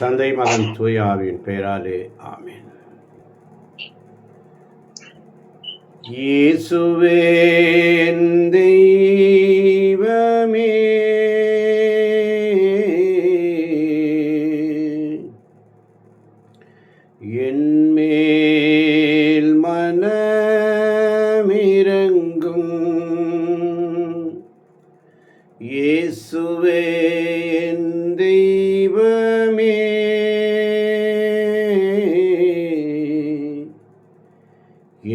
தந்தை மகன் தூய ஆவியின் பெயராலே ஆமென். இயேசுவே என் தெய்வமே, என் மேல் மனமிரங்கும். இயேசுவே என் தெய்வமே,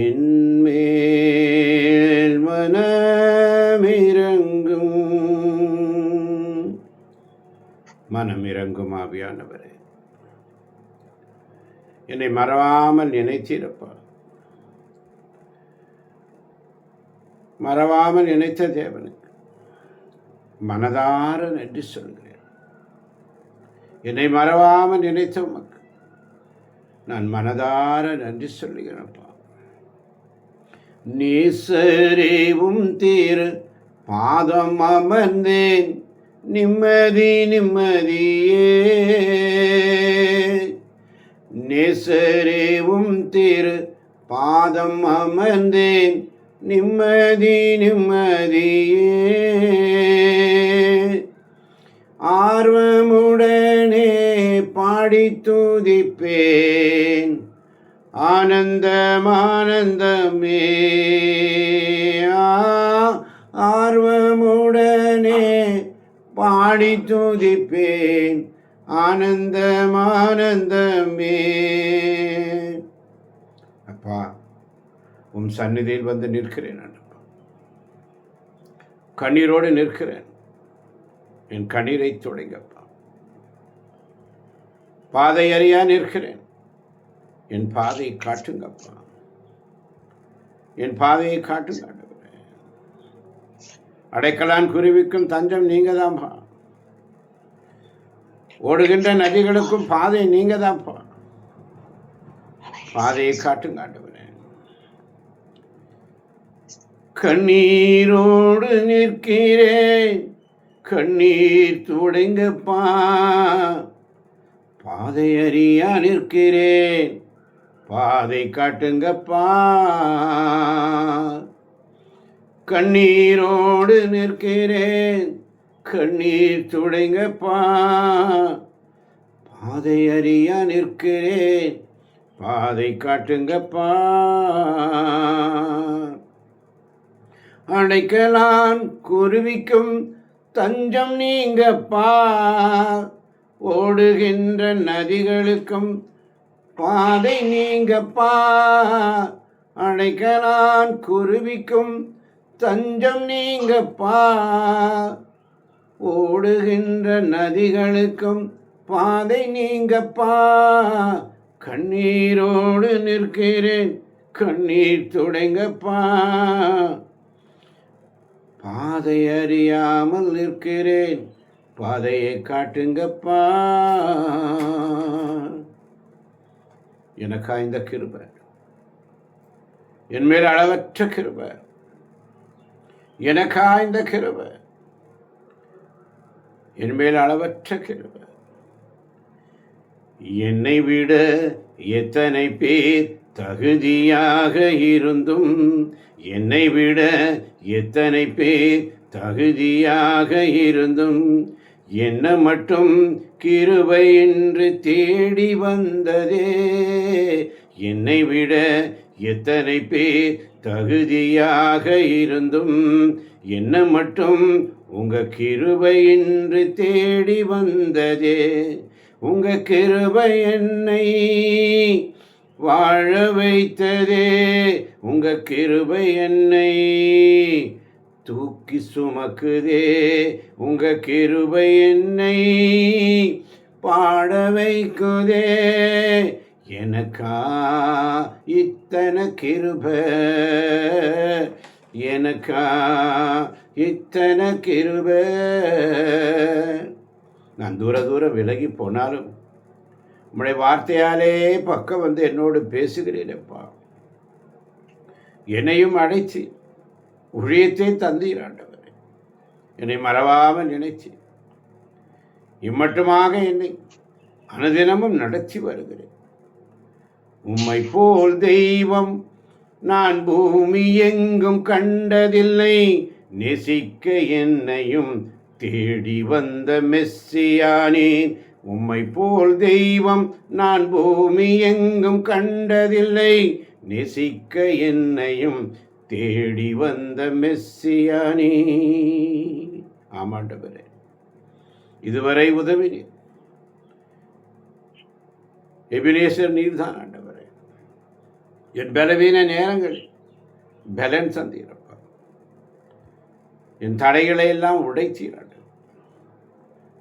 என் மேல் மனமிரங்கும். மனமிரங்கும் ஆவியானவரே, என்னை மறவாமல் நினைத்திருப்பா. மறவாமல் நினைத்த தேவனுக்கு மனதார நன்றி சொல்கிறேன். என்னை மறவாமல் நினைத்த உமக்கு நான் மனதார நன்றி சொல்லுகிறேன்ப்பா. நேசரேவும் தீர பாதம் அமர்ந்தேன், நிம்மதி நிம்மதியே. நேசரேவும் தீர பாதம் அமர்ந்தேன், நிம்மதி நிம்மதியே. ஆர்வமுடனே பாடி துதிப்பேன், ஆனந்தம் ஆனந்தமே. ஆர்வமுடனே பாடி துதிப்பேன், ஆனந்தம் ஆனந்தமே. அப்பா, உம் சந்நிதியில் வந்து நிற்கிறேன். கண்ணீரோடு நிற்கிறேன். என் கண்ணீரை தொடங்கப்பா. பாதை அறியா நிற்கிறேன். என் பாதையை காட்டுங்கப்பா. என் பாதையை காட்டுங்க. அடைக்கலான் குருவிக்கும் தஞ்சம் நீங்க தான்ப்பா. ஓடுகின்ற நதிகளுக்கும் பாதை நீங்க தான்ப்பா. பாதையை காட்டுங்க ஆண்டவரே. கண்ணீரோடு நிற்கிறேன், கண்ணீர் துடைங்கப்பா. பாதை அறியா நிற்கிறேன், பாதை காட்டுங்கப்பா. கண்ணீரோடு நிற்கிறேன், கண்ணீர் துடைங்கப்பா. பாதை அறியா நிற்கிறேன், பாதை காட்டுங்கப்பா. அடைக்கலான் குருவிக்கும் தஞ்சம் நீங்கப்பா. ஓடுகின்ற நதிகளுக்கும் பாதை நீங்கப்பா. அடைக்கலான் குருவிக்கும் தஞ்சம் நீங்கப்பா. ஓடுகின்ற நதிகளுக்கும் பாதை நீங்கப்பா. கண்ணீரோடு நிற்கிறேன், கண்ணீர் துடைங்கப்பா. பாதை அறியாமல் நிற்கிறேன், பாதையை காட்டுங்கப்பா. எனக்கா இந்த கிருபை, என் மேல் அளவற்ற கிருபை. எனக்கா இந்த கிருபை, என் மேல் அளவற்ற கிருபை. என்னை விட எத்தனை பேர் தகுதியாக இருந்தும், என்னை விட எத்தனை பேர் தகுதியாக இருந்தும், என்ன மட்டும் கிருபை என்று தேடி வந்ததே. என்னை விட எத்தனை பேர் தகுதியாக இருந்தும், என்ன மட்டும் உங்க கிருபை என்று தேடி வந்ததே. உங்க கிருபை என்னை வாழ வைத்ததே. உங்க கிருபை என்னை தூக்கி சுமக்குதே. உங்க கிருபை என்னை பாட வைக்குதே. எனக்கா இத்தனை கிருபை, எனக்கா இத்தனை கிருபை. நான் தூர தூரம் விலகி போனாலும் உம்முடைய வார்த்தையாலே பக்கம் வந்து என்னோடு பேசுகிறீரப்பா. என்னையும் அழைச்சி ஊழியத்தை தந்தீர் ஆண்டவரே. என்னை மறவாமல் நினைச்சு இம்மட்டுமாக என்னை அனுதினமும் நடத்தி வருகிறேன். உம்மை போல் தெய்வம் நான் பூமி எங்கும் கண்டதில்லை. நேசிக்க என்னையும் தேடி வந்த மெஸ்ஸியானேன். உம்மை போல் தெய்வம் நான் பூமி எங்கும் கண்டதில்லை. நேசிக்க என்னையும் தேடி வந்த மெஸ்ஸியானே. ஆமாண்டவரே, இதுவரை உதவினீர். எபினேசர் நீர்தான் ஆண்டவரே. என் பலவீன நேரங்களில் பலன் தந்தீரப்பா. என் தடைகளை எல்லாம் உடைத்தீராண்டு.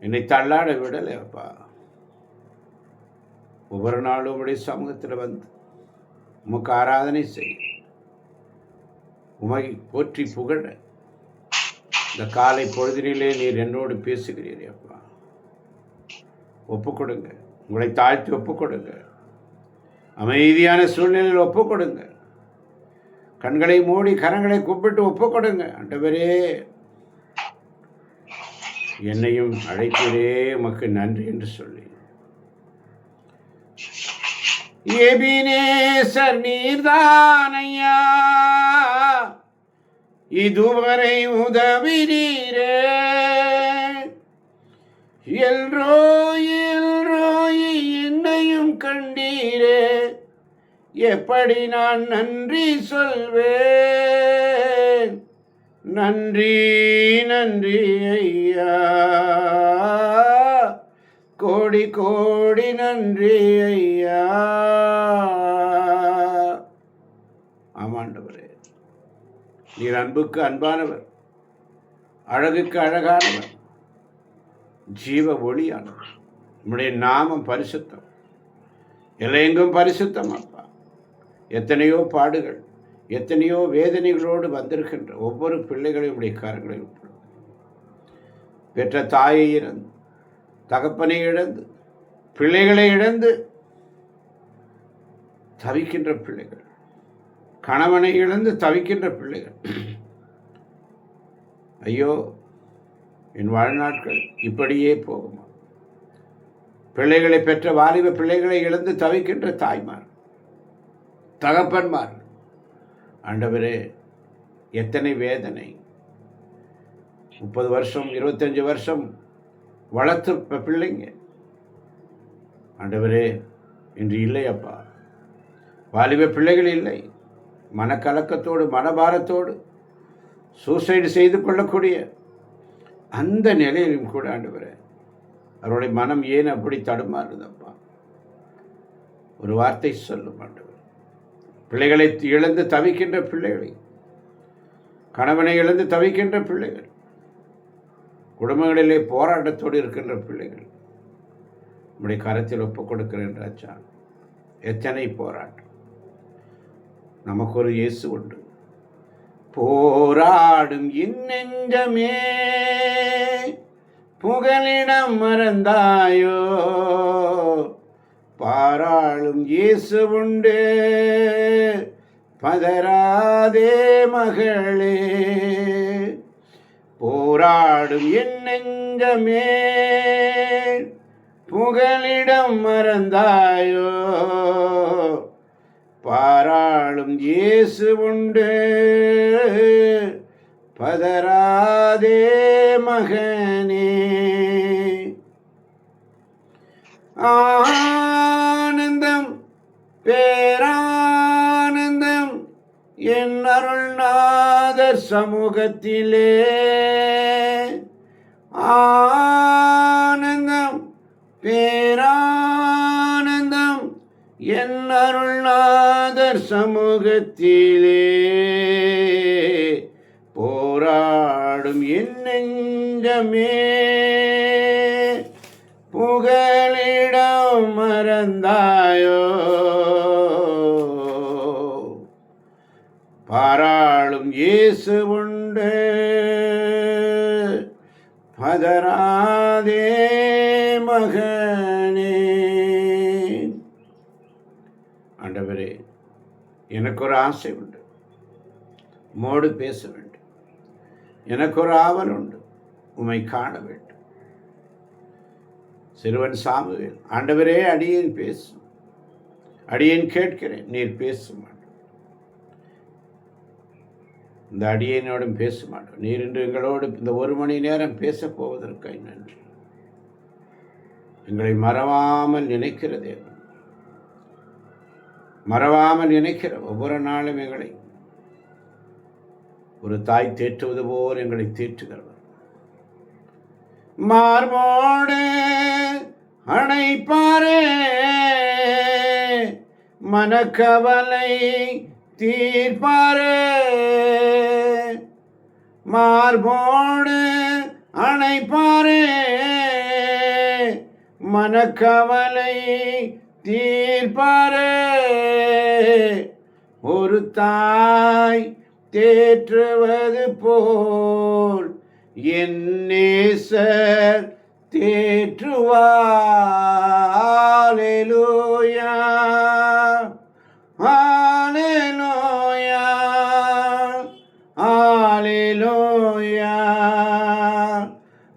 என்னை தள்ளாட விடலை அப்பா. ஒவ்வொரு நாளும் உடைய சமூகத்தில் வந்து உமக்கு ஆராதனை செய்ய, உமை போற்றி புகழ இந்த காலை பொழுதினிலே நீர் என்னோடு பேசுகிறீரே அப்பா. ஒப்புக்கொடுங்க, உங்களை தாழ்த்தி ஒப்புக்கொடுங்க. அமைதியான சூழ்நிலையில் ஒப்புக்கொடுங்க. கண்களை மூடி கரங்களை கூப்பிட்டு ஒப்புக்கொடுங்க. ஆண்டவரே, என்னையும் அழைக்கிறே, உமக்கு நன்றி என்று சொல்லி. எபினேசர் நீர்தானையா, இதுவரை உதவினீரே. எல்ரோய் எல்ரோய் என்னையும் கண்டீரே. எப்படி நான் நன்றி சொல்வேன்? நன்றி நன்றி ஐயா, கோடி கோடி நன்றி ஐயா. ஆமாண்டவரே, நீர் அன்புக்கு அன்பானவர், அழகுக்கு அழகானவர், ஜீவ ஒளியானவர். உம்முடைய நாமம் பரிசுத்தம், எல்லையெங்கும் பரிசுத்தம் அப்பா. எத்தனையோ பாடுகள், எத்தனையோ வேதனைகளோடு வந்திருக்கின்ற ஒவ்வொரு பிள்ளைகளையும் உடைய கரங்களை பெற்ற தாயை இழந்து, தகப்பனை இழந்து, பிள்ளைகளை இழந்து தவிக்கின்ற பிள்ளைகள், கணவனை இழந்து தவிக்கின்ற பிள்ளைகள். ஐயோ, என் வாழ்நாட்கள் இப்படியே போகுமா? பிள்ளைகளை பெற்ற வாலிப பிள்ளைகளை இழந்து தவிக்கின்ற தாய்மார், தகப்பன்மார். ஆண்டவரே, எத்தனை வேதனை. 30 வருஷம் 25 வருஷம் வளர்த்து பிள்ளைங்க ஆண்டவரே இன்று இல்லை அப்பா. வாலிப பிள்ளைகள் இல்லை, மனக்கலக்கத்தோடு மனபாரத்தோடு சூசைடு செய்து கொள்ளக்கூடிய அந்த நிலையிலும் கூட ஆண்டவரே, அவருடைய மனம் ஏன் அப்படி தடுமாறுதப்பா? ஒரு வார்த்தை சொல்லும் ஆண்டவர். பிள்ளைகளை இழந்து தவிக்கின்ற பிள்ளைகளை, கணவனை இழந்து தவிக்கின்ற பிள்ளைகள், குடும்பங்களிலே போராட்டத்தோடு இருக்கின்ற பிள்ளைகள் நம்முடைய கரத்தில் ஒப்புக் கொடுக்கிறேன் ராஜா. எத்தனை போராட்டம். நமக்கு ஒரு இயேசு உண்டு. போராடும் நெஞ்சமே புகலிடம் மறந்தாயோ, பாராளும் இயேசு உண்டு, பதராதே மகளே. போராடும் என் நெஞ்சமே புகலிடம் மறந்தாயோ, பாராளும் இயேசு உண்டு, பதராதே மகனே. ஆனந்தம் பேரானந்தம் என் அருள்நாதர் சமூகத்திலே. ஆனந்தம் பேரானந்தம் என் அருள்நாதர் சமூகத்திலே. போராடும் என் நெஞ்சமே புகலிடம் மறந்தாயோ, பாராளும் இயேசு உண்டு, பதராதே மகனே. ஆண்டவரே, எனக்கு ஒரு ஆசை உண்டு, உம்மோடு பேச வேண்டும். எனக்கு ஒரு ஆவல் உண்டு, உம்மை காண வேண்டும். சிறுவன் சாமுவேல், ஆண்டவரே அடியேன் பேசும், அடியேன் கேட்கிறேன், நீர் பேசும். இந்த அடியேனோடும் பேச மாட்டோம். நீர் இன்று எங்களோடு இந்த 1 மணி நேரம் பேசப் போவதற்காக நன்றி. எங்களை மறவாமல் நினைக்கிற தேவன், மறவாமல் நினைக்கிற ஒவ்வொரு நாளும் எங்களை ஒரு தாய் தேற்றுவது போல் எங்களை தேற்றுகிறவர். மார்போடு அணைப்பாரே, மனக்கவலை தீர்ப்பாரே. மார்போடு அணைப்பாரே, மனக்கவலை தீர்ப்பாரே. ஒரு தாய் தேற்றுவது போல் என் நேசர் தேற்றுவார். அல்லேலூயா, அல்லேலூயா, அல்லேலூயா,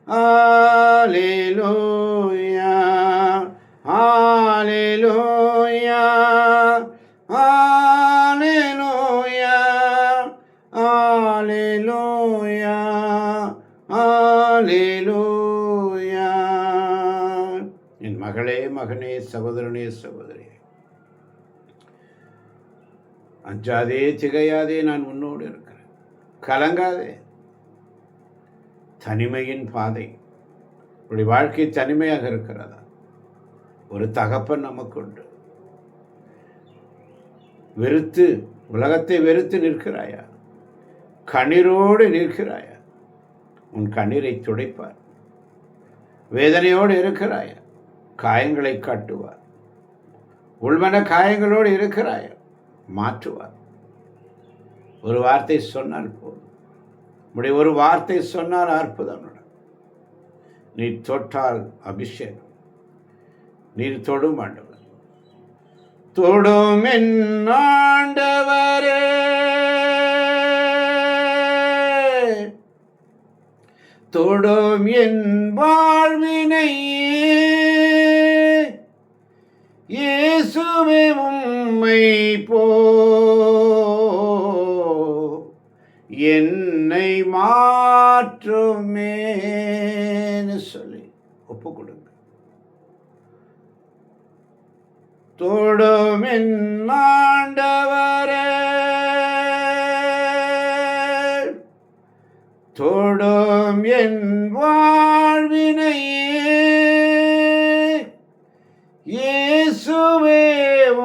அல்லேலூயா, அல்லேலூயா, அல்லேலூயா, அல்லேலூயா, அல்லேலூயா. என் மகளே, மகனே, சகோதரனே, சகோதரி, அஞ்சாதே, திகையாதே, நான் உன்னோடு இருக்கிறேன். கலங்காதே. தனிமையின் பாதை, உடைய வாழ்க்கை தனிமையாக இருக்கிறதா? ஒரு தகப்பன் நமக்கு உண்டு. வெறுத்து, உலகத்தை வெறுத்து நிற்கிறாயா? கண்ணீரோடு நிற்கிறாயா? உன் கண்ணீரை துடைப்பார். வேதனையோடு இருக்கிறாயா? காயங்களை காட்டுவார். உள்மன காயங்களோடு இருக்கிறாயா? மாற்றுவார். ஒரு வார்த்தை சொன்னால் போதும். உடைய ஒரு வார்த்தை சொன்னால் அற்புதம். நீ தொட்டால் அபிஷேகம். நீர் தொடும் ஆண்டவர், தொடும் என் ஆண்டவரே, தொடும் என் வாழ்வினை. இயேசுவே உம்மை போ என்னை மாற்றுமேன்னு சொல்லி ஒப்பு கொடுங்க. தொடும் என் ஆண்டவரே, தொடும் என் வாழ்வினை. இயேசுவே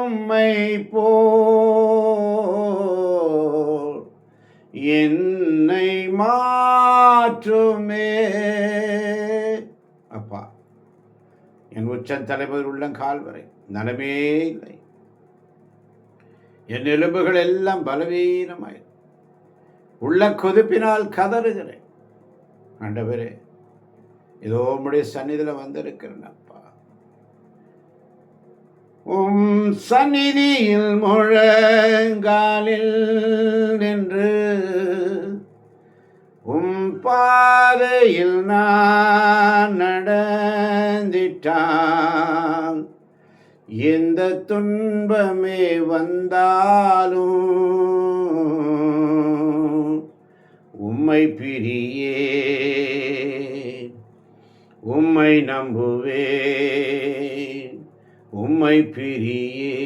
உம்மை போ என்னை மாற்றுமே. அப்பா, என் உச்சந்தலைவர் உள்ளங்கால் வரை நலமே இல்லை. என் எலும்புகள் எல்லாம் பலவீனமாய் உள்ள கொதிப்பினால் கதறுகிறேன். ஆண்டவரே, ஏதோ உம்முடைய சந்நிதியில் வந்திருக்கிறேன். அப்பா, உம் சந்நிதியில் முழங்காலில் நின்று உம் பாதையில் நான் நடந்திட்டான். எந்த துன்பமே வந்தாலும் உம்மை பிரியே, உம்மை நம்புவேன், உம்மை பிரியே.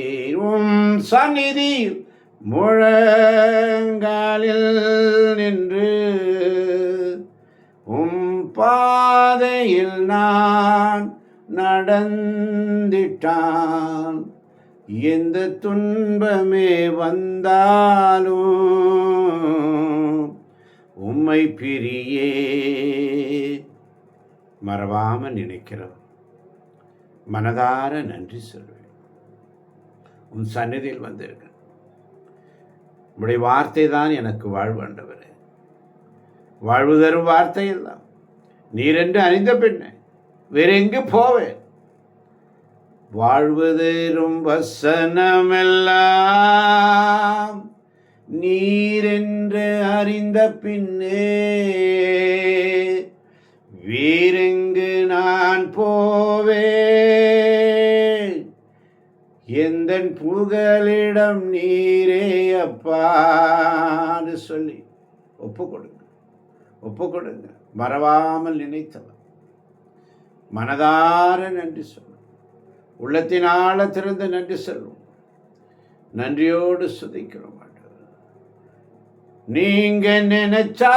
உம் சந்நிதியில் முழங்காலில் நின்று உம் பாதையில் நான் நடந்திட்டான். எந்த துன்பமே வந்தாலும் உம்மை பிரியே. மறவாம நினைக்கிறோம். மனதார நன்றி சொல்வேன். உன் சந்நிதியில் வந்திருக்க உடைய வார்த்தை தான் எனக்கு வாழ்வு. ஆண்டவரே, வாழ்வு தரும் வார்த்தை எல்லாம் நீர் என்று அறிந்த பின்ன வேற எங்கு போவேன்? வாழ்வு தரும் வசனமெல்லாம் நீர் என்று அறிந்த பின்னே வேறெங்கு நான் போவேன், எந்தன் புகலிடம் நீரே அப்பான்னு சொல்லி ஒப்பு கொடுங்க. மறவாமல் நினைத்தவர், மனதார நன்றி சொல்லும், உள்ளத்தின் ஆழத்திலிருந்து நன்றி சொல்லும். நன்றியோடு சுதிக்கிறோம். நீங்க நினைச்சா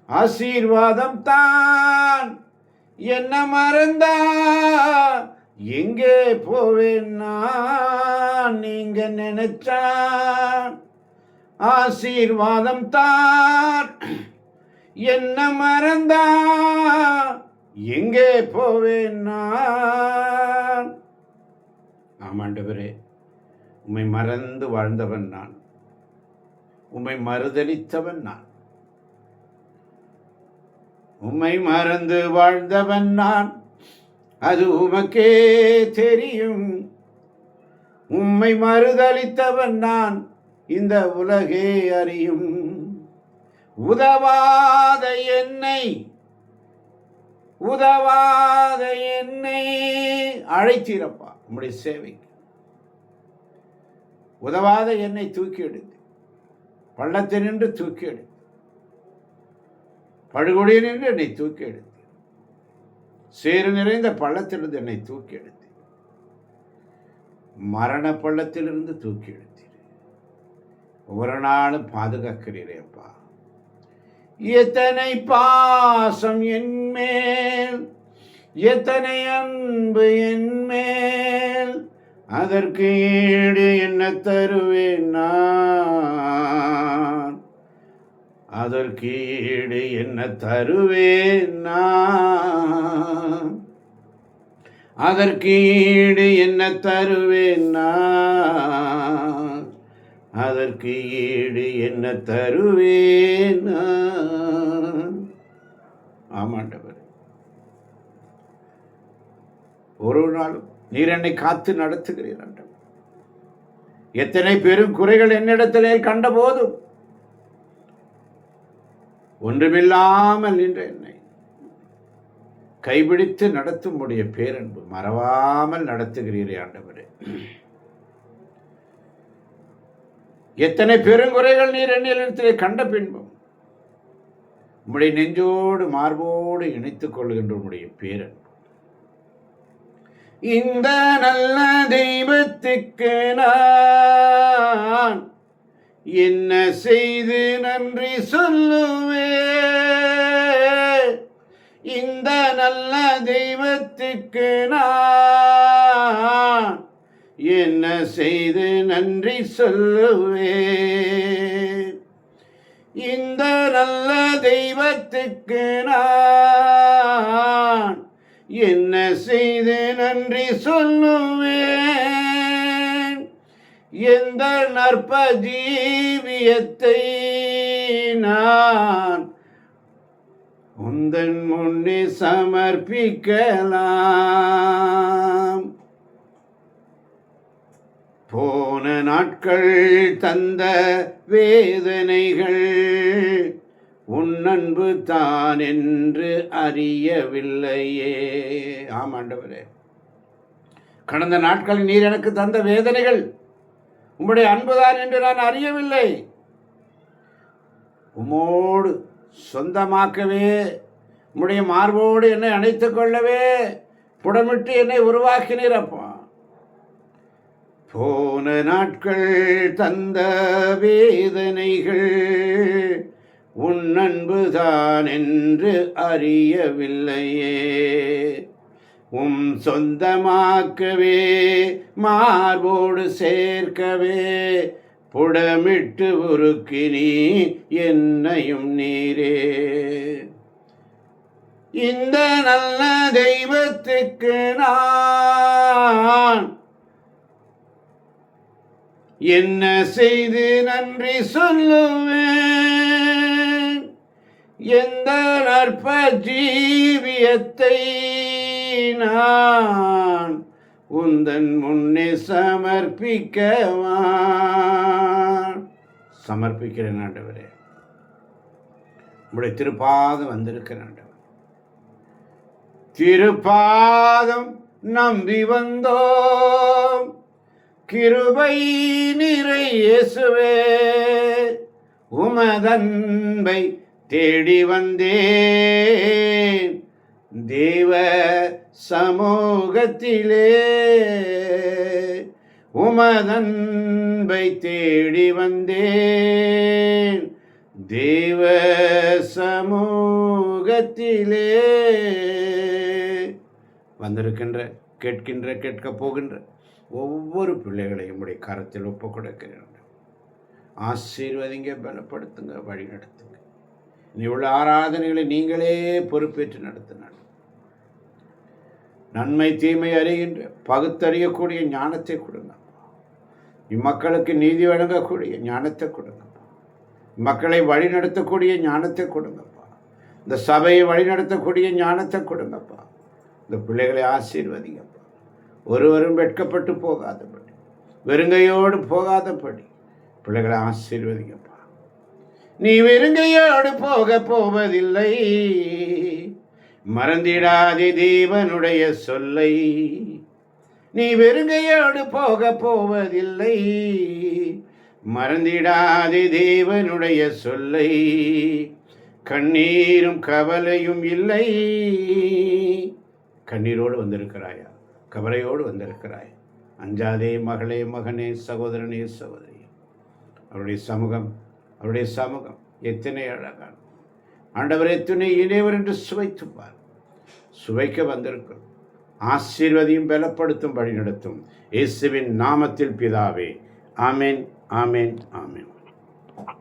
ஆசீர்வாதம் தான், என்ன மறந்தா எங்கே போவேன் நான். நீங்க நினைச்சா ஆசீர்வாதம் தான், என்ன மறந்தா எங்கே போவேன் நான். ஆமாண்டவரே, உம்மை மறந்து வாழ்ந்தவன் நான், உம்மை மறுதலித்தவன் நான். உம்மை மறந்து வாழ்ந்தவன் நான், அது உமக்கே தெரியும். உம்மை மறுதலித்தவன் நான், இந்த உலகே அறியும். உதவாத என்னை அழைத்தீரப்பா உம்முடைய சேவைக்கு. உதவாத என்னை தூக்கி எடுத்து, பள்ளத்தில் நின்று தூக்கி எடுத்து, படுகொடியில் நின்று என்னை தூக்கி எடுத்து, சேறு நிறைந்த பள்ளத்திலிருந்து என்னை தூக்கி எடுத்து, மரண பள்ளத்திலிருந்து தூக்கி எடுத்தீர். ஒவ்வொரு நாளும் பாதுகாக்கிறீரேப்பா. எத்தனை பாசம் என்மேல், எத்தனை அன்பு என்மேல், அதற்கு ஈடு என்ன தருவேன் நான். அதற்கு ஈடு என்ன தருவேன் நான். அதற்கு ஈடு என்ன தருவேன் நான். அதற்கு ஈடு என்ன தருவேன் நான். ஆமாண்டவர், ஒரு நாளும் நீர் என்னை காத்து நடத்துகிறீர் ஆண்டவர். எத்தனை பெரும் குறைகள் என்னிடத்திலே கண்ட போதும் ஒன்றுமில்லாமல் நின்ற என்னை கைபிடித்து நடத்தும்படிய பேரன்பு மறவாமல் நடத்துகிறீரே ஆண்டவரே. எத்தனை பெருங்குறைகள் நீர் என்னிடத்திலே கண்ட பின்பும் உம்முடைய நெஞ்சோடு மார்போடு இணைத்துக் கொள்கின்ற உம்முடைய பேரன்பு. இந்த நல்ல தெய்வத்துக்கு நான் என்ன செய்து நன்றி சொல்லுவேன். இந்த நல்ல தெய்வத்துக்கு நான் என்ன செய்து நன்றி சொல்லுவேன். இந்த நல்ல தெய்வத்துக்கு நான் என்ன செய்து நன்றி சொல்லுவேன். எந்த நற்ப ஜீவியத்தை நான் உந்தன் முன்னே சமர்ப்பிக்கலாம். போன நாட்கள் தந்த வேதனைகள் உன் அன்பு தான் என்று அறியவில்லையே. ஆமாண்டவரே, கடந்த நாட்களில் நீர் எனக்கு தந்த வேதனைகள் உம்முடைய அன்புதான் என்று நான் அறியவில்லை. உம்மோடு சொந்தமாக்கவே, உம்முடைய மார்போடு என்னை அணைத்துக் கொள்ளவே புடமிட்டு என்னை உருவாக்கினீரப்பா. போன நாட்கள் தந்த வேதனைகள் உன் அன்புதான் என்று அறியவில்லையே. சொந்தமாக்கவே மார்போடு சேர்க்கவே புடமிட்டு உருக்கினி என்னையும் நீரே. இந்த நல்ல தெய்வத்துக்கு நான் என்ன செய்து நன்றி சொல்லுவேன். எந்த நற்ப ஜீவியத்தை நான் உந்தன் முன்னே சமர்ப்பிக்கிறேன் ஆண்டவரே. உங்களுடைய திருப்பாதம் வந்திருக்கிறேன் ஆண்டவர். திருப்பாதம் நம்பி வந்தோம், கிருபை நிறை இயேசுவே, உமதன்பை தேடி வந்தேன் தேவ சமூகத்திலே, உமதன்பை தேடி வந்தேன் தேவ சமூகத்திலே. வந்திருக்கின்ற, கேட்கின்ற, கேட்கப் போகின்ற ஒவ்வொரு பிள்ளைகளையும் உடைய கரத்தில் ஒப்புக் கொடுக்கிறேன். ஆசீர்வதிங்க, பலப்படுத்துங்க, வழி நடத்துங்க. நீ உள்ள ஆராதனைகளை நீங்களே பொறுப்பேற்று நடத்தினார். நன்மை தீமை அறிகின்ற பகுத்தறியக்கூடிய ஞானத்தை கொடுங்க. இம்மக்களுக்கு நீதி வழங்கக்கூடிய ஞானத்தை கொடுங்கப்பா. மக்களை வழி நடத்தக்கூடிய ஞானத்தை கொடுங்கப்பா. இந்த சபையை வழி நடத்தக்கூடிய ஞானத்தை கொடுங்கப்பா. இந்த பிள்ளைகளை ஆசீர்வதிங்கப்பா. ஒருவரும் வெட்கப்பட்டு போகாதபடி, வெறுங்கையோடு போகாதபடி பிள்ளைகளை ஆசீர்வதிங்கப்பா. நீ வெறுங்கையோடு போவதில்லை, மறந்திடாதே தேவனுடைய சொல்லை. நீ வெறுங்கையோடு போவதில்லை, மறந்திடாதே தேவனுடைய சொல்லை. கண்ணீரும் கவலையும் இல்லை. கண்ணீரோடு வந்திருக்கிறாயா? கவலையோடு வந்திருக்கிறாய்? அஞ்சாதே மகளே, மகனே, சகோதரனே, சகோதரி. அவருடைய சமூகம் எத்தனை அழகான ஆண்டவர், எத்தனை இணைவர் என்று சுவைத்துப்பார். சுவைக்க வந்திருக்கும். ஆசீர்வதியும், பலப்படுத்தும், வழி நடத்தும். இயேசுவின் நாமத்தில் பிதாவே. ஆமேன், ஆமேன், ஆமேன்.